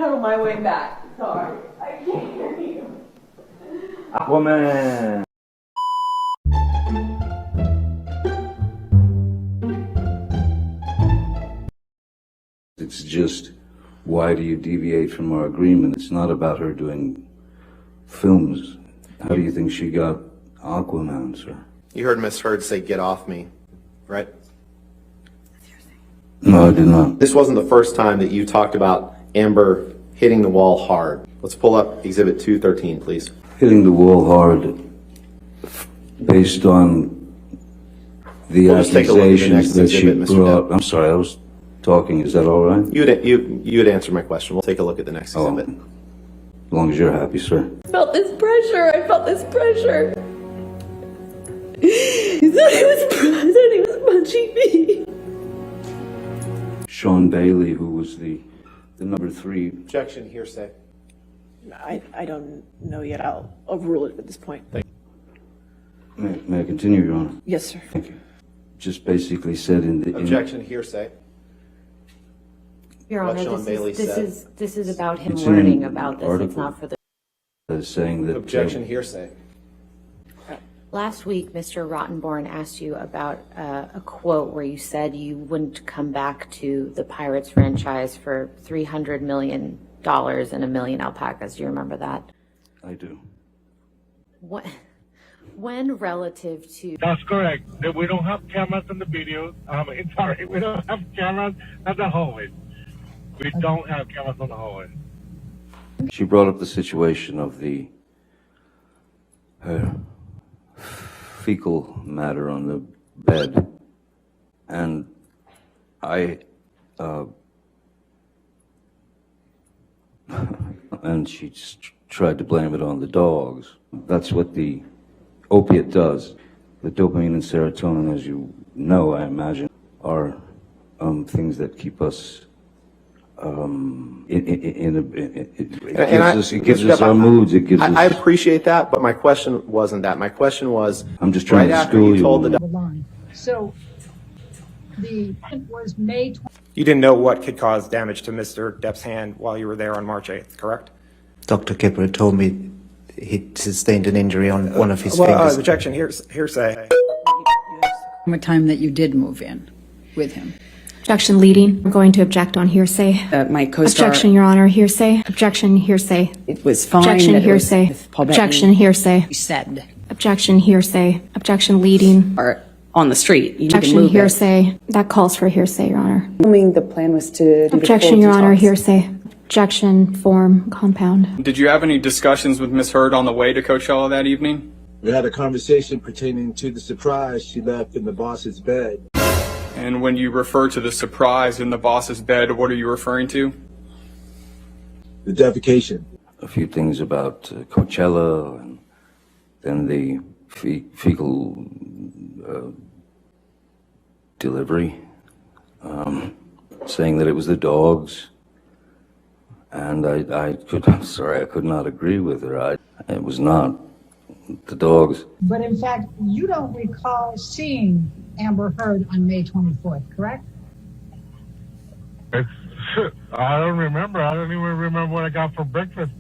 pedal my way back. Sorry, I can't hear you. Aquaman! It's just, why do you deviate from our agreement? It's not about her doing films. How do you think she got Aquaman, sir? You heard Miss Heard say, "Get off me," right? No, I did not. This wasn't the first time that you talked about Amber hitting the wall hard. Let's pull up Exhibit 213, please. Hitting the wall hard based on the We'll just take a look at the accusations next that she exhibit, Mr. brought. Depp. I'm sorry, I was talking. Is that all right? You had answered my question. We'll take a look at the next exhibit. As long as you're happy, sir. I felt this pressure. He thought he was punching me. Sean Bailey, who was the number 3. Objection, hearsay. I don't know yet. I'll overrule it at this point. May I continue, Your Honor? Yes, sir. Thank you. Just basically said in the... Objection, hearsay. Your What Honor, Sean Bailey said. this is about him It's in learning an about this. article. It's not for the. saying that... Objection, hearsay. Last week, Mr. Rottenborn asked you about a quote where you said you wouldn't come back to the Pirates franchise for $300 million and a million alpacas. Do you remember that? I do. What? When relative to... That's correct. We don't have cameras in the video. Sorry, we don't have cameras at the hallway. We don't have cameras on the hallway. She brought up the situation of her fecal matter on the bed, and and she just tried to blame it on the dogs. That's what the opiate does. The dopamine and serotonin, as you know, I imagine, are things that keep us it gives us our moods. It gives us. I appreciate that, but my question wasn't that. My question was, I'm just trying right to after school you told you. the line. So the was May 20. You didn't know what could cause damage to Mr. Depp's hand while you were there on March 8th, correct? Dr. Kipper told me he sustained an injury on one of his fingers. Objection, hearsay. What time that you did move in with him? Objection leading. I'm going to object on hearsay. My co-star. Objection, Your Honor. Hearsay. Objection, hearsay. It was fine. Objection, that it was hearsay. with Paul Objection, Bettany. hearsay. You said. Objection, hearsay. Objection leading. Or on the street. You need to Objection, move it. hearsay. That calls for hearsay, Your Honor. Assuming the plan was to do Objection, the Your Honor. detox. Hearsay. Objection, form, compound. Did you have any discussions with Miss Heard on the way to Coachella that evening? We had a conversation pertaining to the surprise she left in the boss's bed. And when you refer to the surprise in the boss's bed, what are you referring to? The defecation. A few things about Coachella, and then the fecal delivery, saying that it was the dogs. And I'm sorry, I could not agree with her. It was not the dogs. But in fact, you don't recall seeing Amber Heard on May 24th, correct? I don't remember. I don't even remember what I got for breakfast.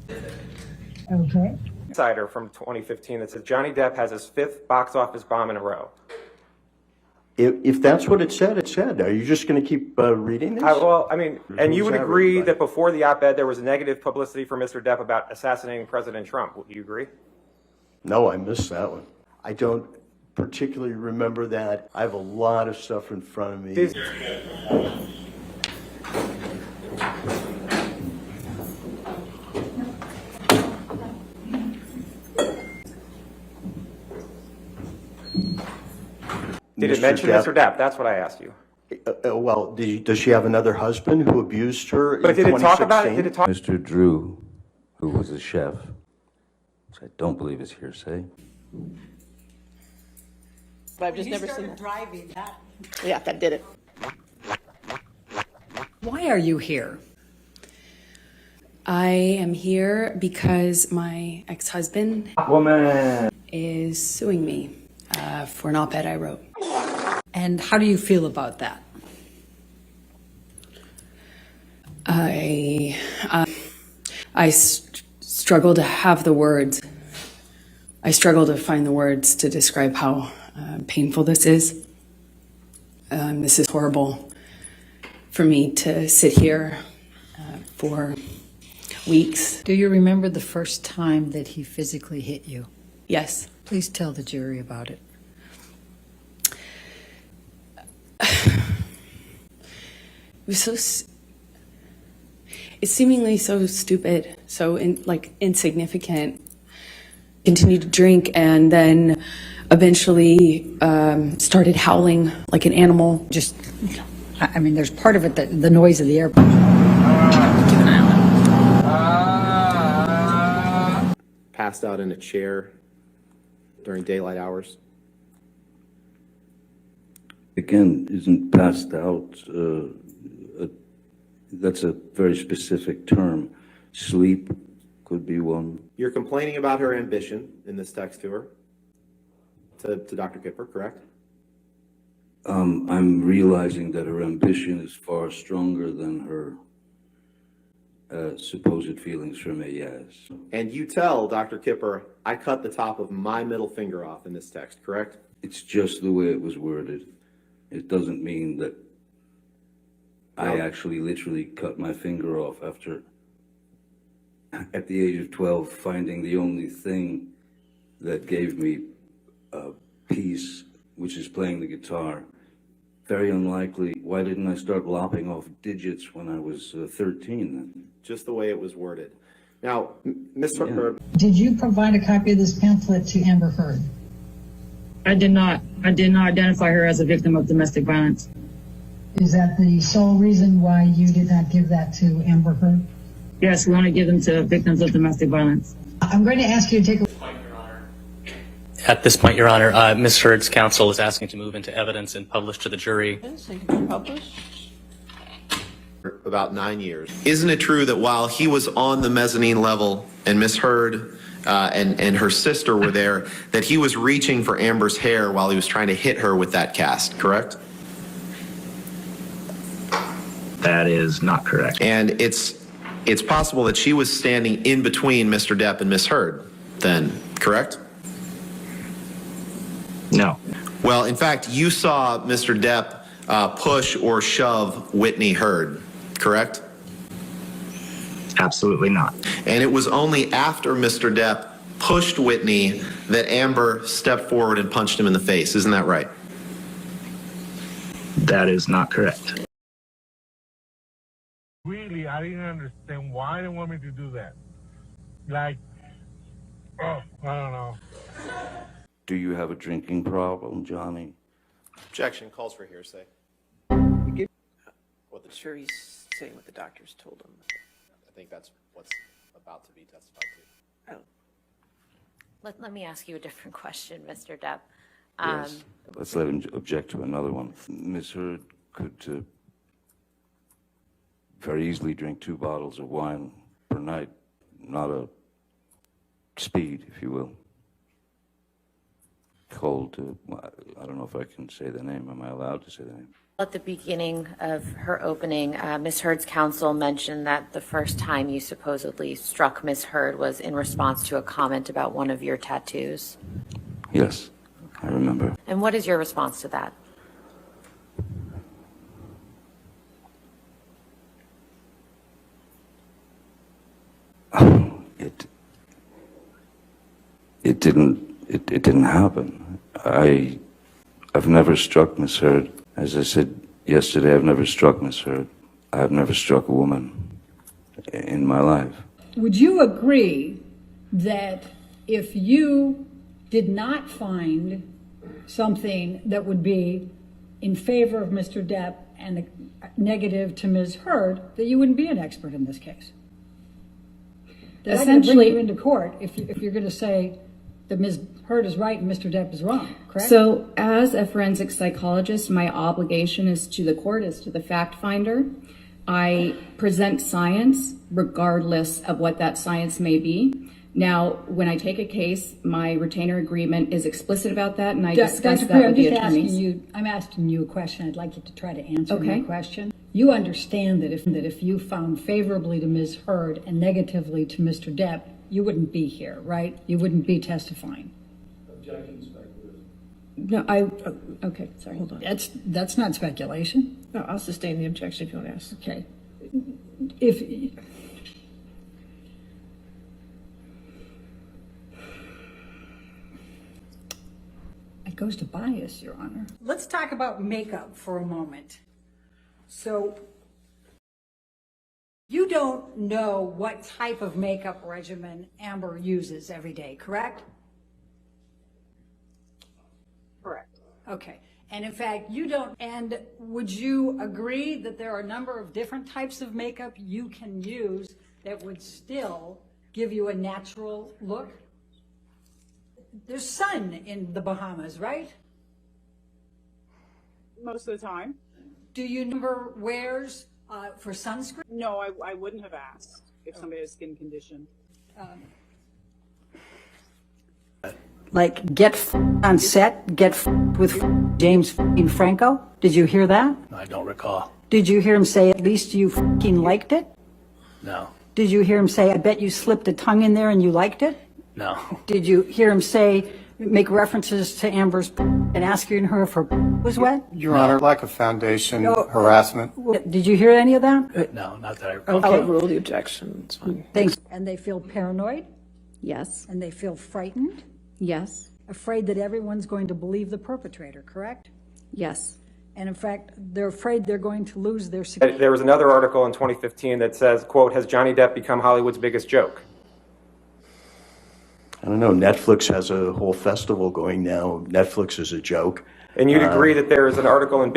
Okay. Insider from 2015 that says Johnny Depp has his 5th box office bomb in a row. If that's what it said, it said. Are you just going to keep reading this? And you would Who's agree everybody? that before the op-ed there was negative publicity for Mr. Depp about assassinating President Trump. Would you agree? No, I missed that one. I don't particularly remember that. I have a lot of stuff in front of me. Did it mention Mr. Depp? That's what I asked you. Well, does she have another husband who abused her But in did it talk about it? 2016? Did it talk? Mr. Drew, who was a chef, which I don't believe is hearsay. But I've just never seen that. Driving that. Yeah, that did it. Why are you here? I am here because my ex-husband is suing me for an op-ed I wrote. And how do you feel about that? I struggle to have the words. I struggle to find the words to describe how painful this is. This is horrible for me to sit here for weeks. Do you remember the first time that he physically hit you? Yes. Please tell the jury about it. It was so. It's seemingly so stupid, so insignificant. Continued to drink, and then eventually started howling like an animal. Just, I mean, there's part of it that the noise of the airport. Passed out in a chair during daylight hours. Again, isn't passed out, that's a very specific term. Sleep could be one. You're complaining about her ambition in this text to her, to Dr. Kipper, correct? I'm realizing that her ambition is far stronger than her supposed feelings for me, yes. And you tell Dr. Kipper, I cut the top of my middle finger off in this text, correct? It's just the way it was worded. It doesn't mean that I actually literally cut my finger off after, at the age of 12, finding the only thing that gave me peace, which is playing the guitar. Very unlikely. Why didn't I start lopping off digits when I was 13 then? Just the way it was worded. Now, Ms. Heard. Did you provide a copy of this pamphlet to Amber Heard? I did not. I did not identify her as a victim of domestic violence. Is that the sole reason why you did not give that to Amber Heard? Yes, we only give them to victims of domestic violence. I'm going to ask you to take a... At this point, Your Honor, Ms. Heard's counsel is asking to move into evidence and publish to the jury. About 9 years. Isn't it true that while he was on the mezzanine level and Ms. Heard and her sister were there, that he was reaching for Amber's hair while he was trying to hit her with that cast, correct? That is not correct. And it's possible that she was standing in between Mr. Depp and Ms. Heard then, correct? No. Well, in fact, you saw Mr. Depp push or shove Whitney Heard, correct? Absolutely not. And it was only after Mr. Depp pushed Whitney that Amber stepped forward and punched him in the face. Isn't that right? That is not correct. Really, I didn't understand why they want me to do that. Like, oh, I don't know. Do you have a drinking problem, Johnny? Objection calls for hearsay. Sure, he's saying what the doctors told him. I think that's what's about to be testified to. Oh. Let me ask you a different question, Mr. Depp. Yes. Let's let him object to another one. Ms. Heard could very easily drink 2 bottles of wine per night, not a speed, if you will. Called, I don't know if I can say the name. Am I allowed to say the name? At the beginning of her opening, Ms. Heard's counsel mentioned that the first time you supposedly struck Ms. Heard was in response to a comment about one of your tattoos. Yes, I remember. And what is your response to that? It didn't happen. I've never struck Miss Heard. As I said yesterday, I've never struck Miss Heard. I've never struck a woman in my life. Would you agree that if you did not find something that would be in favor of Mr. Depp and negative to Ms. Heard, that you wouldn't be an expert in this case? Essentially, bring you into court if you're going to say that Ms. Heard is right and Mr. Depp is wrong, correct? So as a forensic psychologist, my obligation is to the court, is to the fact finder. I present science regardless of what that science may be. Now, when I take a case, my retainer agreement is explicit about that, and I discuss that with the attorneys. I'm asking you a question. I'd like you to try to answer my question. You understand that if you found favorably to Ms. Heard and negatively to Mr. Depp, you wouldn't be here, right? You wouldn't be testifying. Objection, speculative. No, okay, sorry. Hold on. That's not speculation. No, I'll sustain the objection if you want to ask. Okay. If it goes to bias, Your Honor. Let's talk about makeup for a moment. So you don't know what type of makeup regimen Amber uses every day, correct? Correct. Okay. And in fact, you don't, and would you agree that there are a number of different types of makeup you can use that would still give you a natural look? There's sun in the Bahamas, right? Most of the time. Do you number wears for sunscreen? No, I wouldn't have asked if somebody has skin condition. Like get on set, get with James Franco? Did you hear that? I don't recall. Did you hear him say at least you liked it? No. Did you hear him say I bet you slipped a tongue in there and you liked it? No. Did you hear him say make references to Amber's and asking her if her was wet? Your Honor, lack of foundation, harassment. Did you hear any of that? No, not that I recall. I'll overrule the objection. It's fine. Thanks. And they feel paranoid? Yes. And they feel frightened? Yes. Afraid that everyone's going to believe the perpetrator, correct? Yes. And in fact, they're afraid they're going to lose their security. There was another article in 2015 that says, quote, has Johnny Depp become Hollywood's biggest joke? I don't know. Netflix has a whole festival going now. Netflix is a joke. And you'd agree that there is an article in